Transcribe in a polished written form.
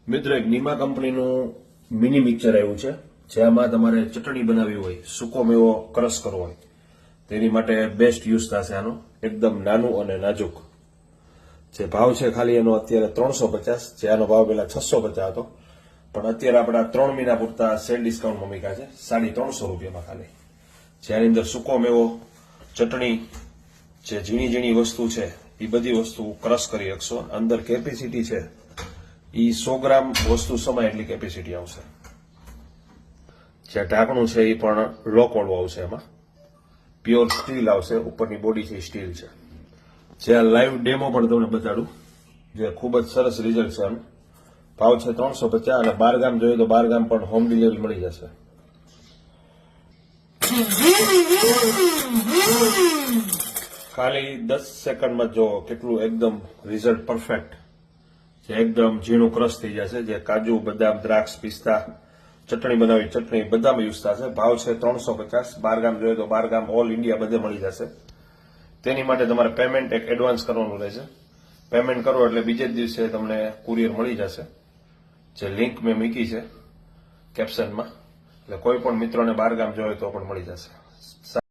મિત્રો એક નીમા કંપનીનું મિની મિક્સર આવ્યું છે, જેમાં તમારે ચટણી બનાવવી હોય, સૂકો મેવો ક્રશ કરવો હોય તેની માટે બેસ્ટ યુઝ થશે આનો. એકદમ નાનું અને નાજુક. જે ભાવ છે ખાલી એનો અત્યારે 350, જે આનો ભાવ પહેલા 650 હતો, પણ અત્યારે આપણા 3 મહિના પૂરતા સેલ ડિસ્કાઉન્ટમાં મૂક્યા છે 350 રૂપિયામાં ખાલી. જેની અંદર સૂકો મેવો, ચટણી, જે ઝીણી ઝીણી વસ્તુ છે એ બધી વસ્તુ ક્રશ કરી શકશો. અંદર કેપેસિટી છે એ 100 ગ્રામ વસ્તુ સમાય એટલી કેપેસિટી આવશે. જે ઢાંકણું છે એ પણ લોકોળું આવશે, એમાં પ્યોર સ્ટીલ આવશે, ઉપરની બોડી છે સ્ટીલ છે. જે લાઈવ ડેમો પણ તમને બતાડું, જે ખૂબ જ સરસ રિઝલ્ટ છે આનું. ભાવ છે 350 અને 12 ગામ જોઈએ તો 12 ગામ પણ હોમ ડિલિવરી મળી જશે. ખાલી 10 સેકન્ડમાં જો કેટલું એકદમ રિઝલ્ટ પરફેક્ટ, જે એકદમ ઝીણું ક્રશ થઈ જશે. જે કાજુ, બદામ, દ્રાક્ષ, પિસ્તા, ચટણી બનાવી ચટણી બધામાં યુઝ થશે. ભાવ છે 350, 12 ગામ જોઈએ તો 12 ગામ ઓલ ઇન્ડિયા બધે મળી જશે. તેની માટે તમારે પેમેન્ટ એક એડવાન્સ કરવાનું રહેશે. પેમેન્ટ કરો એટલે બીજે જ દિવસે તમને કુરિયર મળી જશે. જે લિંક મેં મૂકી છે કેપ્શનમાં, એટલે કોઈ પણ મિત્રોને 12 ગામ જોઈએ તો પણ મળી જશે.